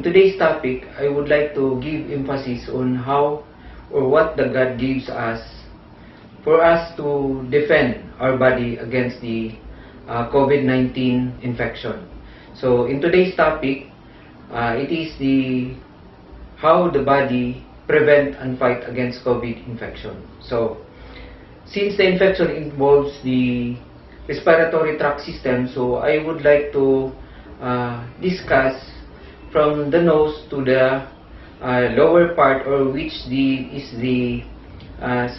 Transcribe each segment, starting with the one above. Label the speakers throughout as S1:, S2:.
S1: in today's topic, I would like to give emphasis on how or what the God gives us for us to defend our body against the COVID-19 infection. So in today's topic, it is the how the body prevent and fight against COVID infection. So since the infection involves the respiratory tract system, so I would like to discuss from the nose to the lower part, or which is the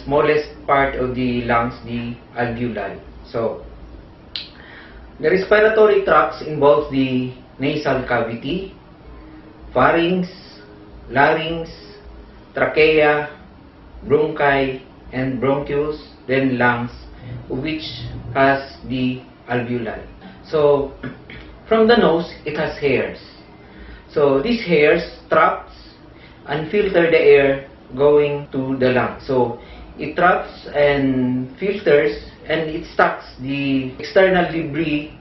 S1: smallest part of the lungs, the alveoli. So the respiratory tracts involves the nasal cavity, pharynx, larynx, trachea, bronchi, and bronchus, then lungs, which has the alveoli. So from the nose, it has hairs. So these hairs traps and filter the air going to the lungs. So it traps and filters, and it stocks the external debris,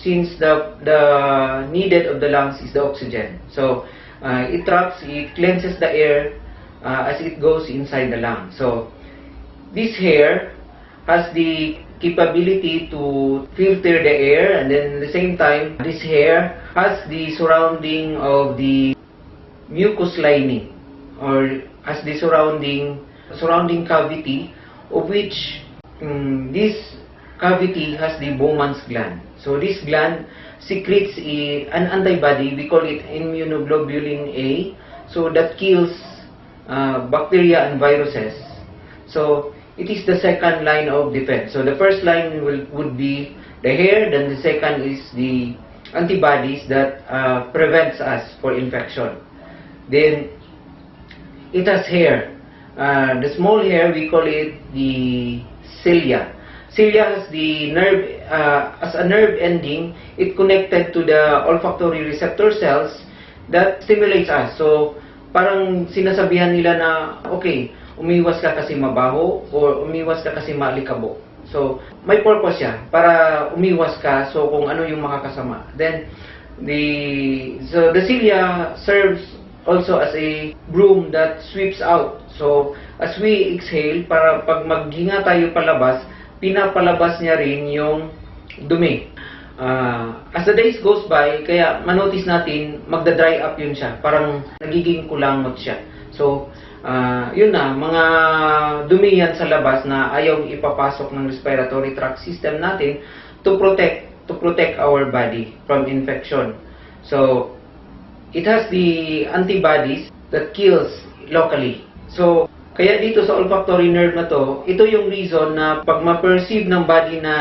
S1: since the needed of the lungs is the oxygen. So it traps, it cleanses the air as it goes inside the lung. So this hair has the capability to filter the air, and then at the same time, this hair has the surrounding of the mucous lining, or as the surrounding cavity, of which this cavity has the Bowman's gland. So this gland secretes an antibody, we call it immunoglobulin A, so that kills bacteria and viruses. So it is the second line of defense. So the first line would be the hair, then the second is the antibodies that prevents us for infection. Then it has hair. The small hair, we call it the cilia. Cilia has the nerve, as a nerve ending, it connected to the olfactory receptor cells that stimulates us. So parang sinasabihan nila na, okay, umiwas ka kasi mabaho, or umiwas ka kasi maalikabok. So may purpose siya para umiwas ka, so kung ano yung makakasama. Then the cilia serves also as a broom that sweeps out. So as we exhale, para pag maghinga tayo palabas, pinapalabas niya rin yung dumi. As the days goes by, kaya manotice natin, magda-dry up yun siya. Parang nagiging kulangot siya. So yun na, mga dumi yan sa labas na ayaw ipapasok ng respiratory tract system natin to protect our body from infection. So it has the antibodies that kills locally. So kaya dito sa olfactory nerve na to, ito yung reason na pag ma-perceive ng body na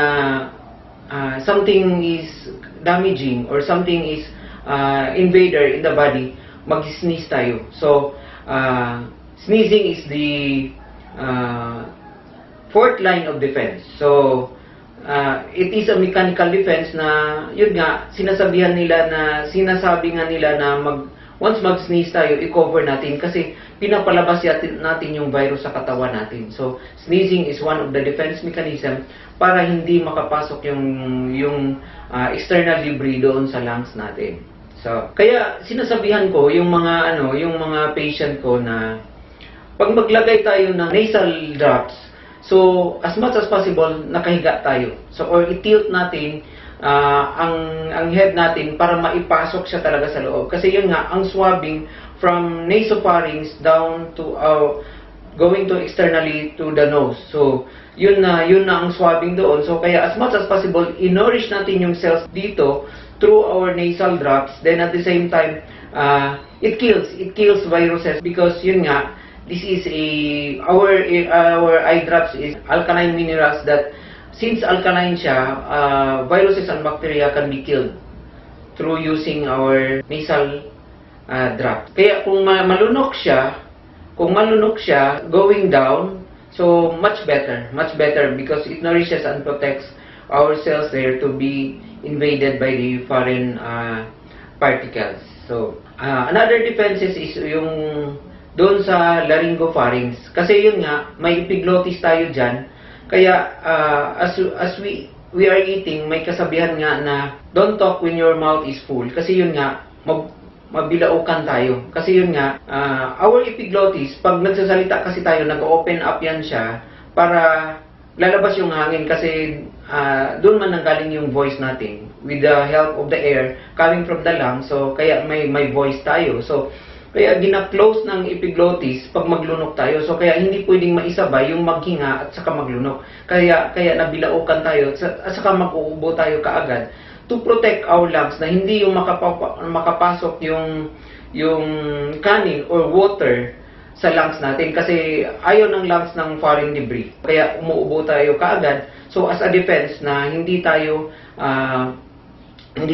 S1: something is damaging or something is invader in the body, mag-sneeze tayo. So sneezing is the fourth line of defense. So it is a mechanical defense na, yun nga, sinasabi nga nila na once mag-sneeze tayo, i-cover natin kasi pinapalabas natin yung virus sa katawan natin. So sneezing is one of the defense mechanism para hindi makapasok yung external debris doon sa lungs natin. So kaya sinasabihan ko yung mga patient ko na pag maglagay tayo ng nasal drops, so as much as possible nakahiga tayo. So or i-tilt natin ang head natin para maipasok siya talaga sa loob. Kasi yun nga, ang swabbing from nasopharynx down to going to externally to the nose. So yun na ang swabbing doon. So kaya as much as possible, i-nourish natin yung cells dito through our nasal drops. Then at the same time, it kills viruses, because yun nga, this is our eye drops is alkaline minerals that, since alkaline siya, viruses and bacteria can be killed through using our nasal drop. Kaya kung malunok siya going down, so much better because it nourishes and protects our cells there to be invaded by the foreign particles. So another defenses is yung doon sa laryngopharynx, kasi yun nga, may epiglottis tayo dyan. Kaya as we are eating, may kasabihan nga na don't talk when your mouth is full, kasi yun nga, mabilaukan tayo. Kasi yun nga, our epiglottis, pag nagsasalita kasi tayo, nag-open up yan siya para lalabas yung hangin kasi doon man nanggaling yung voice natin with the help of the air coming from the lungs. So kaya may voice tayo. So kaya gina-close ng epiglottis pag maglunok tayo. So kaya hindi pwedeng maisabay yung maghinga at saka maglunok. Kaya nabilaukan tayo at saka mag-uubo tayo kaagad to protect our lungs na hindi yung makapasok yung kanin or water sa lungs natin kasi ayaw ng lungs ng foreign debris. Kaya umuubo tayo kaagad. So as a defense na hindi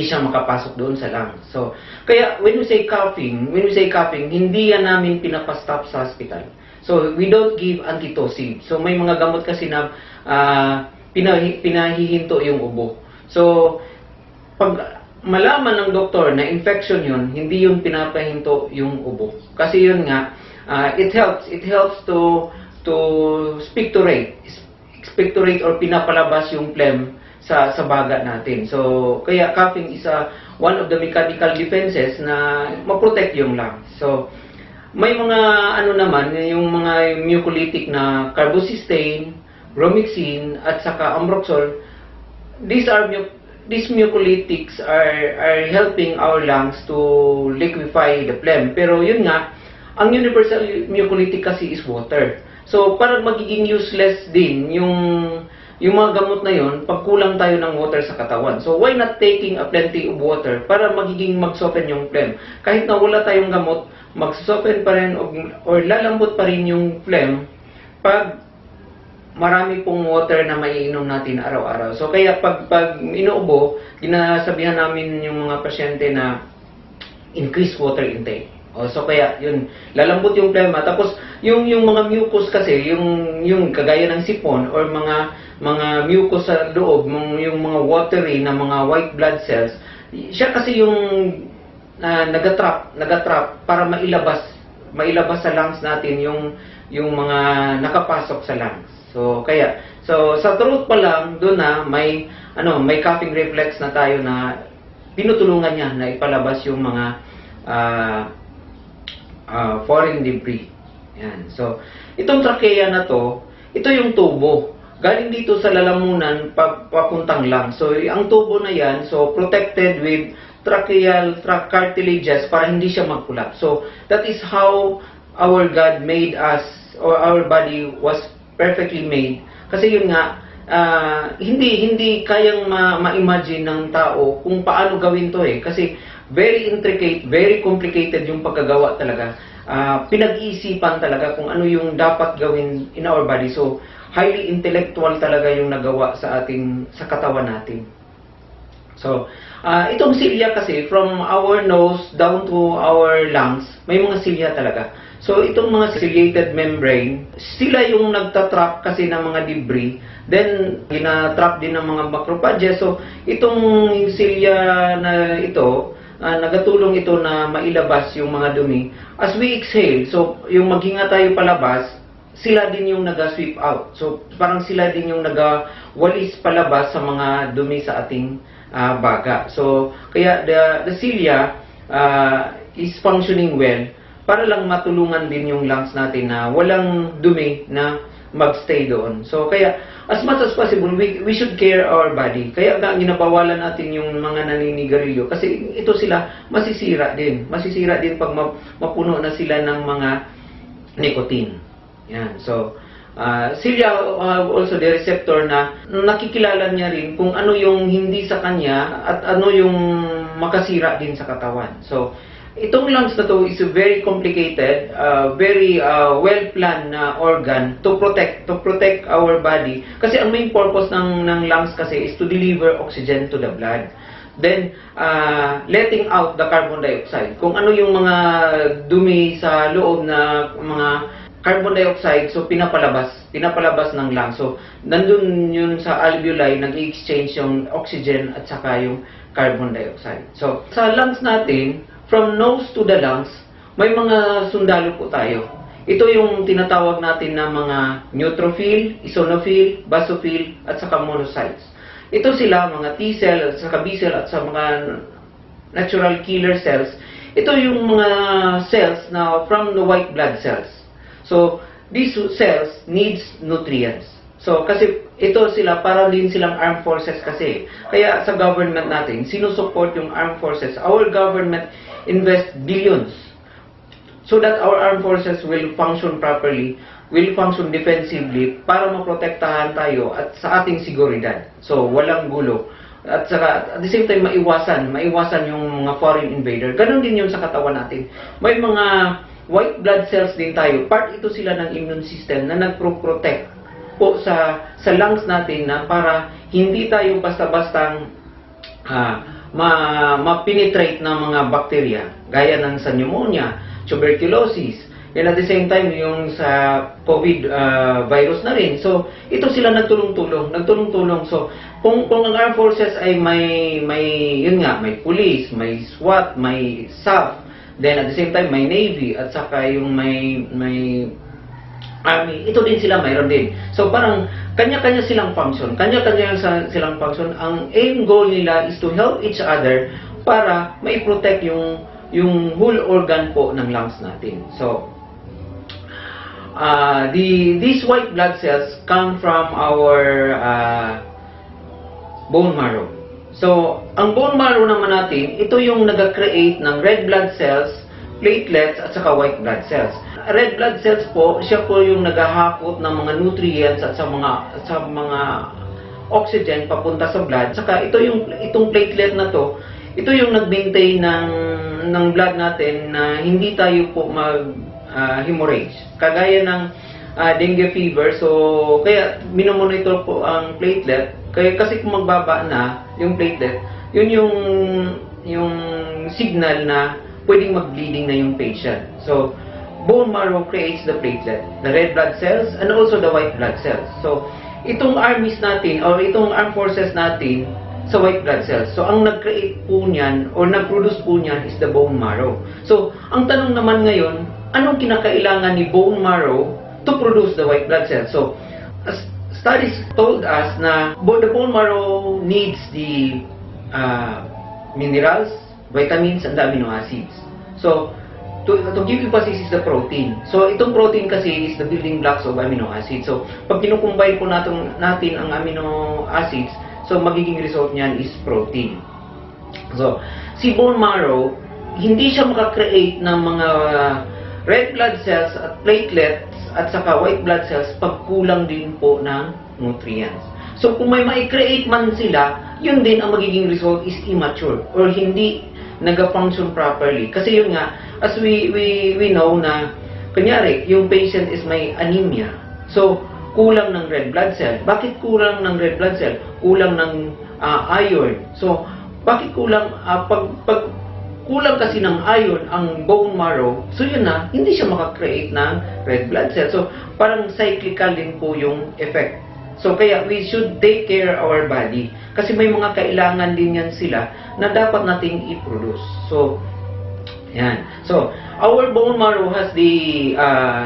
S1: siya makapasok doon sa lungs. So kaya when we say coughing, hindi yan namin pinapastop sa hospital. So we don't give antitussive. So may mga gamot kasi na pinahihinto yung ubo. So pag malaman ng doktor na infection yun, hindi yun pinapahinto yung ubo. Kasi yun nga, it helps to expectorate or pinapalabas yung phlegm sa baga natin. So kaya coughing is one of the mechanical defenses na ma-protect yung lungs. So may mga naman yung mga mucolytic na carbocisteine, bromixin at saka ambroxol. These mucolytics are helping our lungs to liquefy the phlegm. Pero yun nga, ang universal mucolytic kasi is water. So, parang magiging useless din yung mga gamot na yon pag kulang tayo ng water sa katawan. So, why not taking a plenty of water para magiging mag-soften yung phlegm? Kahit na wala tayong gamot, mag-soften pa rin or lalambot pa rin yung phlegm pag marami pong water na maiinom natin araw-araw. So, kaya pag inuubo, ginasabihan namin yung mga pasyente na increase water intake. So kaya yun, lalambot yung phlegm. Tapos yung mga mucus kasi, yung kagaya ng sipon or mga mucus sa loob, yung mga watery na mga white blood cells, siya kasi yung nagatrap para mailabas sa lungs natin yung mga nakapasok sa lungs. So kaya sa throat pa lang doon na may coughing reflex na tayo na tinutulungan niya na ipalabas yung mga foreign debris. Yan. So, itong trachea na to, ito yung tubo. Galing dito sa lalamunan papuntang lungs. So, ang tubo na yan, so protected with tracheal cartilages para hindi siya mag-collapse. So, that is how our God made us, or our body was perfectly made. Kasi yun nga, hindi kayang ma-imagine ng tao kung paano gawin to Kasi very intricate, very complicated yung pagkagawa talaga. Pinag-iisipan talaga kung ano yung dapat gawin in our body. So, highly intellectual talaga yung nagawa sa katawan natin. So, itong silya kasi, from our nose down to our lungs, may mga silya talaga. So, itong mga ciliated membrane, sila yung nagtatrap kasi ng mga debris. Then, ginatrap din ng mga macrophages. So, itong silya na ito, nagatulong ito na mailabas yung mga dumi. As we exhale, so yung maghinga tayo palabas, sila din yung naga-sweep out. So parang sila din yung naga-walis palabas sa mga dumi sa ating baga. So kaya the cilia is functioning well para lang matulungan din yung lungs natin na walang dumi na magstay doon. So kaya as much as possible, we should care our body. Kaya ginabawalan natin yung mga naninigarilyo kasi ito sila masisira din. Masisira din pag mapuno na sila ng mga nicotine. Yan. So cilia also the receptor na nakikilala niya rin kung ano yung hindi sa kanya at ano yung makasira din sa katawan. So itong lungs na to is a very complicated, very well-planned na organ to protect our body. Kasi ang main purpose ng lungs kasi is to deliver oxygen to the blood. Then, letting out the carbon dioxide. Kung ano yung mga dumi sa loob na mga carbon dioxide, so pinapalabas ng lungs. So, nandun yun sa alveoli, nag-exchange yung oxygen at saka yung carbon dioxide. So, sa lungs natin, from nose to the lungs, may mga sundalo po tayo. Ito yung tinatawag natin na mga neutrophil, eosinophil, basophil, at saka monocytes. Ito sila, mga T-cell, at saka B-cell, at saka mga natural killer cells. ito yung mga cells na from the white blood cells. So, these cells needs nutrients. So, kasi ito sila, para din silang armed forces kasi. Kaya sa government natin, sinusupport yung armed forces. Our government invest billions so that our armed forces will function properly, will function defensively para maprotektahan tayo at sa ating seguridad. So, walang gulo. At saka, at the same time, maiwasan yung mga foreign invader. Ganon din yun sa katawan natin. May mga white blood cells din tayo. Part ito sila ng immune system na nagpro-protect po sa lungs natin na para hindi tayo basta-bastang ma-penetrate ng mga bakterya. Gaya ng sa pneumonia, tuberculosis, and at the same time, yung sa COVID virus na rin. So, ito sila nagtulong-tulong. So, kung ang armed forces ay may police, may SWAT, may SAF, then at the same time, may Navy, at saka yung may Army, ito din sila, mayroon din. So, parang kanya-kanya silang function. Ang aim goal nila is to help each other para mai-protect yung whole organ po ng lungs natin. So, these white blood cells come from our bone marrow. So, ang bone marrow naman natin, ito yung nag-create ng red blood cells, platelets, at saka white blood cells. Red blood cells po, siya po yung naghahakot ng mga nutrients at sa mga oxygen papunta sa blood. Saka itong platelet na to, ito yung nag-maintain ng blood natin na hindi tayo po hemorrhage. Kagaya ng dengue fever, so kaya minomonitor po ang platelet. Kasi kung magbaba na yung platelet, yun yung signal na pwedeng mag-bleeding na yung patient. So, bone marrow creates the platelet, the red blood cells, and also the white blood cells. So, itong armies natin, or itong armed forces natin, sa white blood cells. So, ang nag-create po niyan, or nag-produce po niyan, is the bone marrow. So, ang tanong naman ngayon, anong kinakailangan ni bone marrow to produce the white blood cells? So, as studies told us na the bone marrow needs the minerals, vitamins, and amino acids. So, to give emphasis is the protein. So, itong protein kasi is the building blocks of amino acids. So, pag kinukumbine po natin ang amino acids, so magiging result niyan is protein. So, si bone marrow, hindi siya makakreate ng mga red blood cells at platelets at saka white blood cells pag kulang din po ng nutrients. So, kung may ma-create man sila, yun din ang magiging result is immature or hindi nag-function properly. Kasi yun nga, as we know na, kunyari, yung patient is may anemia. So, kulang ng red blood cell. Bakit kulang ng red blood cell? Kulang ng iron. So, bakit kulang? Pag kulang kasi ng iron ang bone marrow, so yun na, hindi siya makakreate ng red blood cell. So, parang cyclical din po yung effect. So, kaya we should take care our body. Kasi may mga kailangan din yan sila na dapat nating i-produce. So, yan. So, our bone marrow has the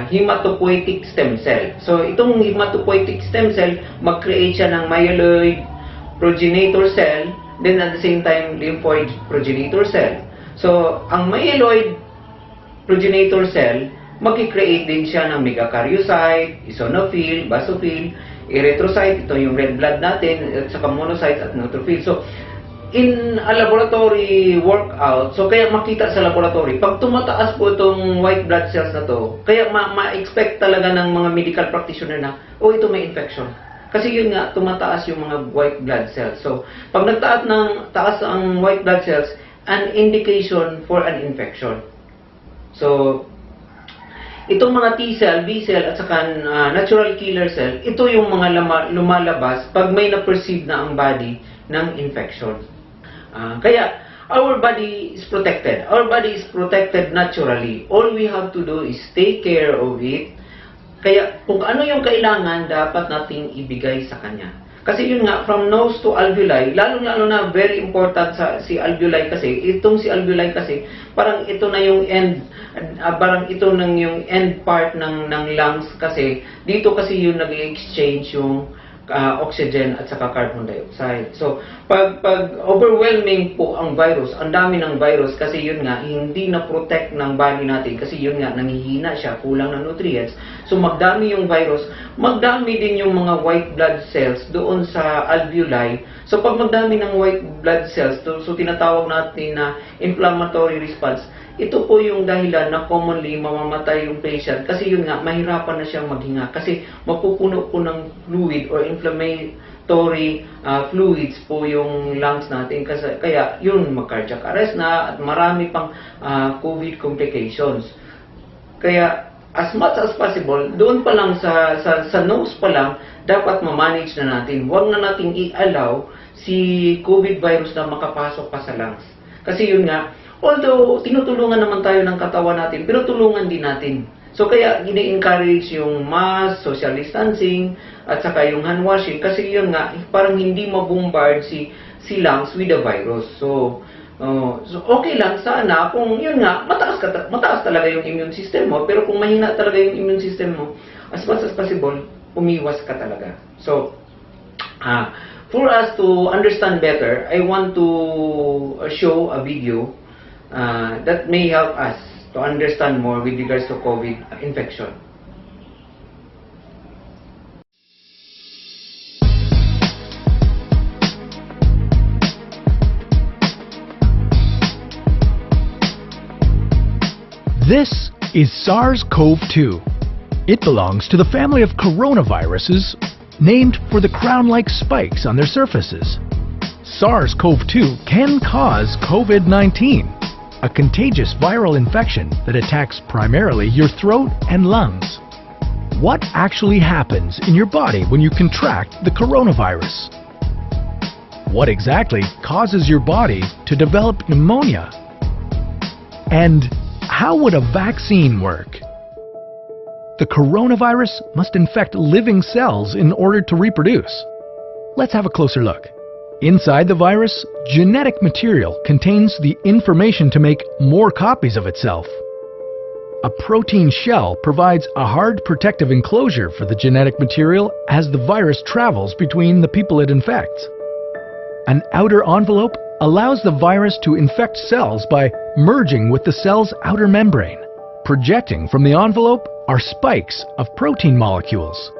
S1: hematopoietic stem cell. So, itong hematopoietic stem cell, mag-create siya ng myeloid progenitor cell, then at the same time, lymphoid progenitor cell. So, ang myeloid progenitor cell, mag-create din siya ng megakaryocyte, eosinophil, basophil, erythrocyte, ito yung red blood natin, at saka monocytes at neutrophil. So, in a laboratory workout, so kaya makita sa laboratory, pag tumataas po itong white blood cells na to, kaya ma-expect talaga ng mga medical practitioner na, ito may infection. Kasi yun nga, tumataas yung mga white blood cells. So, pag taas ang white blood cells, an indication for an infection. So, itong mga T-cell, B-cell, at saka natural killer cell, ito yung mga lumalabas pag may na-perceive na ang body ng infection. Kaya, our body is protected. Our body is protected naturally. All we have to do is take care of it. Kaya, kung ano yung kailangan, dapat nating ibigay sa kanya. Kasi yun nga, from nose to alveoli, lalong-lalo na very important si alveoli kasi, itong si alveoli kasi, parang ito na yung end, yung end part ng lungs kasi, dito kasi yung nag-exchange yung oxygen at saka carbon dioxide. So, pag overwhelming po ang virus, ang dami ng virus kasi yun nga, hindi na-protect ng body natin kasi yun nga, nanghihina siya, kulang ng nutrients. So, magdami yung virus, magdami din yung mga white blood cells doon sa alveoli. So, pag magdami ng white blood cells, so tinatawag natin na inflammatory response, ito po yung dahilan na commonly mamamatay yung patient kasi yun nga, mahirapan na siyang maghinga kasi mapupuno po ng fluid or inflammatory fluids po yung lungs natin kasi, kaya yun mag-cardiac arrest na at marami pang COVID complications. Kaya as much as possible, doon pa lang sa nose pa lang, dapat ma-manage na natin. Huwag na nating i-allow si COVID virus na makapasok pa sa lungs. Kasi yun nga, although tinutulungan naman tayo ng katawan natin, pero tulungan din natin. So kaya ini-encourage yung mask, social distancing, at saka yung hand washing kasi yun nga, parang hindi mabombard si lungs with the virus. So okay lang sana kung yun nga, mataas talaga yung immune system mo, pero kung mahina talaga yung immune system mo, as much as possible, umiwas ka talaga. So, for us to understand better, I want to show a video that may help us to understand more with regards to COVID infection.
S2: This is SARS-CoV-2. It belongs to the family of coronaviruses named for the crown-like spikes on their surfaces. SARS-CoV-2 can cause COVID-19, a contagious viral infection that attacks primarily your throat and lungs. What actually happens in your body when you contract the coronavirus? What exactly causes your body to develop pneumonia? And how would a vaccine work? The coronavirus must infect living cells in order to reproduce. Let's have a closer look. Inside the virus, genetic material contains the information to make more copies of itself. A protein shell provides a hard protective enclosure for the genetic material as the virus travels between the people it infects. An outer envelope allows the virus to infect cells by merging with the cell's outer membrane. Projecting from the envelope are spikes of protein molecules.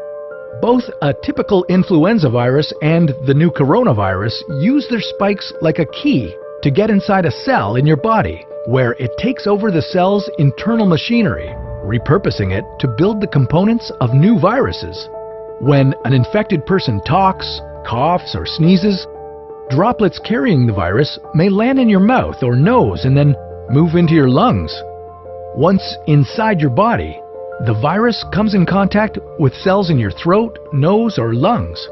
S2: Both a typical influenza virus and the new coronavirus use their spikes like a key to get inside a cell in your body, where it takes over the cell's internal machinery, repurposing it to build the components of new viruses. When an infected person talks, coughs, or sneezes, droplets carrying the virus may land in your mouth or nose and then move into your lungs. Once inside your body, the virus comes in contact with cells in your throat, nose, or lungs.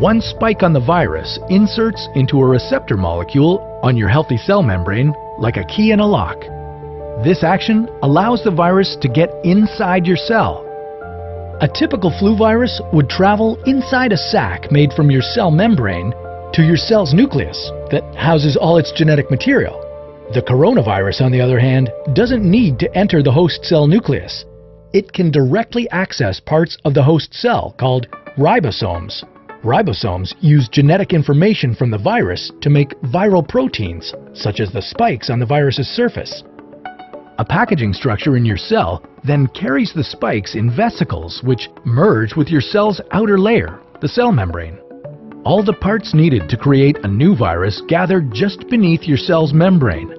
S2: One spike on the virus inserts into a receptor molecule on your healthy cell membrane like a key in a lock. This action allows the virus to get inside your cell. A typical flu virus would travel inside a sac made from your cell membrane to your cell's nucleus that houses all its genetic material. The coronavirus, on the other hand, doesn't need to enter the host cell nucleus. It can directly access parts of the host cell called ribosomes. Ribosomes use genetic information from the virus to make viral proteins, such as the spikes on the virus's surface. A packaging structure in your cell then carries the spikes in vesicles which merge with your cell's outer layer, the cell membrane. All the parts needed to create a new virus gather just beneath your cell's membrane.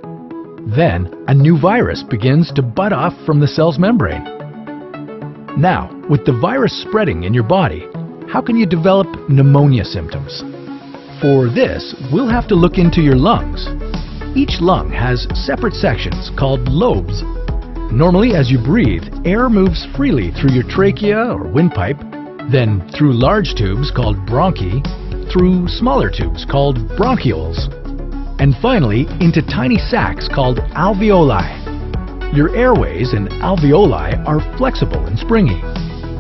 S2: Then, a new virus begins to bud off from the cell's membrane. Now, with the virus spreading in your body, how can you develop pneumonia symptoms? For this, we'll have to look into your lungs. Each lung has separate sections called lobes. Normally, as you breathe, air moves freely through your trachea or windpipe, then through large tubes called bronchi, through smaller tubes called bronchioles, and finally into tiny sacs called alveoli. Your airways and alveoli are flexible and springy.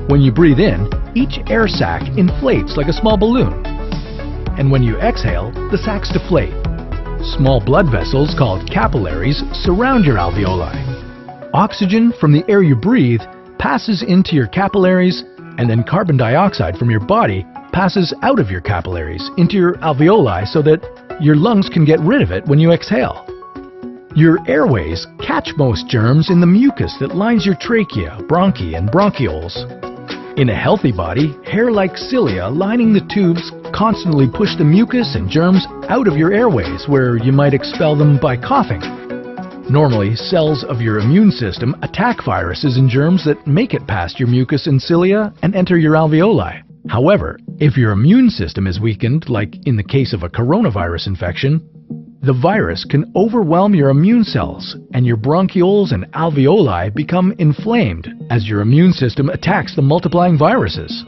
S2: When you breathe in, each air sac inflates like a small balloon. And when you exhale, the sacs deflate. Small blood vessels called capillaries surround your alveoli. Oxygen from the air you breathe passes into your capillaries and then carbon dioxide from your body passes out of your capillaries into your alveoli so that your lungs can get rid of it when you exhale. Your airways catch most germs in the mucus that lines your trachea, bronchi, and bronchioles. In a healthy body, hair-like cilia lining the tubes constantly push the mucus and germs out of your airways, where you might expel them by coughing. Normally, cells of your immune system attack viruses and germs that make it past your mucus and cilia and enter your alveoli. However, if your immune system is weakened, like in the case of a coronavirus infection, the virus can overwhelm your immune cells, and your bronchioles and alveoli become inflamed as your immune system attacks the multiplying viruses.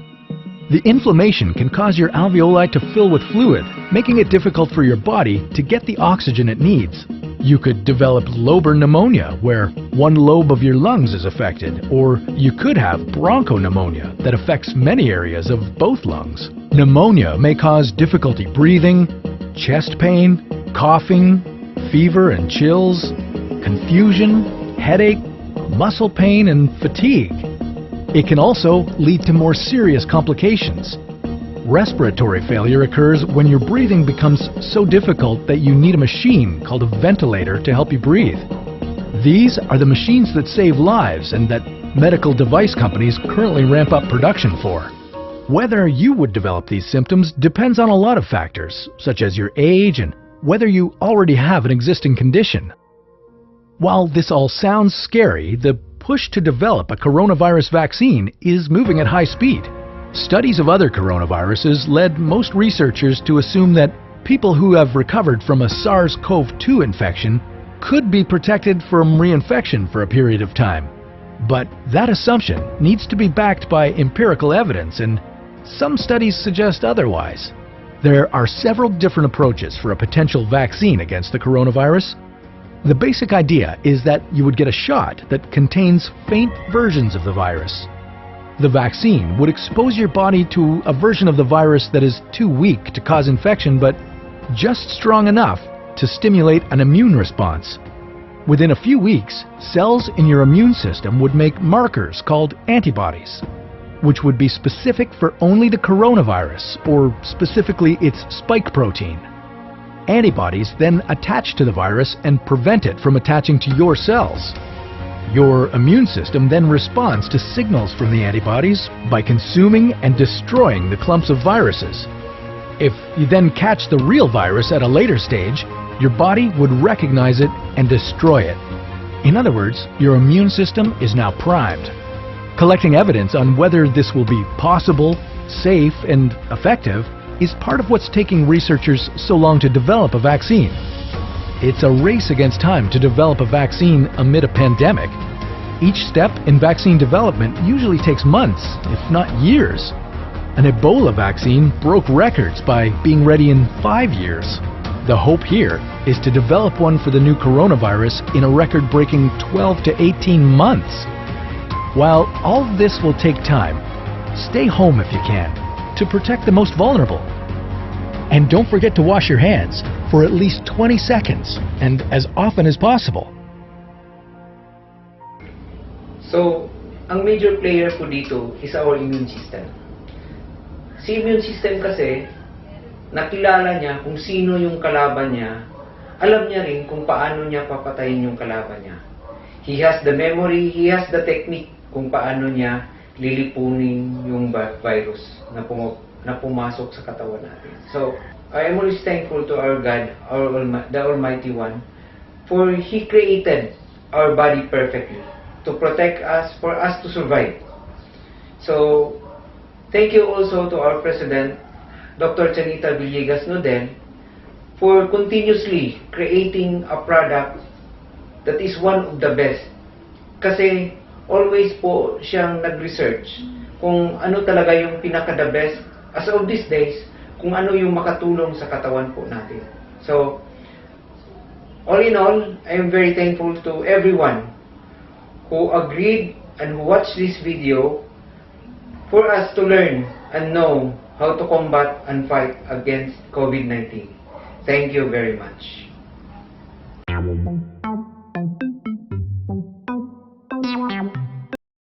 S2: The inflammation can cause your alveoli to fill with fluid, making it difficult for your body to get the oxygen it needs. You could develop lobar pneumonia, where one lobe of your lungs is affected, or you could have bronchopneumonia that affects many areas of both lungs. Pneumonia may cause difficulty breathing, chest pain, coughing, fever and chills, confusion, headache, muscle pain, and fatigue. It can also lead to more serious complications. Respiratory failure occurs when your breathing becomes so difficult that you need a machine called a ventilator to help you breathe. These are the machines that save lives and that medical device companies currently ramp up production for. Whether you would develop these symptoms depends on a lot of factors, such as your age and whether you already have an existing condition. While this all sounds scary, the push to develop a coronavirus vaccine is moving at high speed. Studies of other coronaviruses led most researchers to assume that people who have recovered from a SARS-CoV-2 infection could be protected from reinfection for a period of time. But that assumption needs to be backed by empirical evidence, and some studies suggest otherwise. There are several different approaches for a potential vaccine against the coronavirus. The basic idea is that you would get a shot that contains faint versions of the virus. The vaccine would expose your body to a version of the virus that is too weak to cause infection, but just strong enough to stimulate an immune response. Within a few weeks, cells in your immune system would make markers called antibodies, which would be specific for only the coronavirus, or specifically its spike protein. Antibodies then attach to the virus and prevent it from attaching to your cells. Your immune system then responds to signals from the antibodies by consuming and destroying the clumps of viruses. If you then catch the real virus at a later stage, your body would recognize it and destroy it. In other words, your immune system is now primed. Collecting evidence on whether this will be possible, safe, and effective is part of what's taking researchers so long to develop a vaccine. It's a race against time to develop a vaccine amid a pandemic. Each step in vaccine development usually takes months, if not years. An Ebola vaccine broke records by being ready in 5 years. The hope here is to develop one for the new coronavirus in a record-breaking 12 to 18 months. While all of this will take time, stay home if you can, to protect the most vulnerable. And don't forget to wash your hands for at least 20 seconds and as often as possible.
S1: So, ang major player po dito is our immune system. Si immune system kasi, nakilala niya kung sino yung kalaban niya, alam niya rin kung paano niya papatayin yung kalaban niya. He has the memory, he has the technique kung paano niya lilipunin yung virus na pumasok sa katawan natin. So, I am always thankful to our God, the Almighty One, for He created our body perfectly to protect us, for us to survive. So, thank you also to our President, Dr. Chanita Villegas Nodel, for continuously creating a product that is one of the best. Kasi always po siyang nag-research kung ano talaga yung pinaka-the best as of these days, kung ano yung makatulong sa katawan po natin. So, all in all, I am very thankful to everyone who agreed and who watched this video for us to learn and know how to combat and fight against COVID-19. Thank you very much.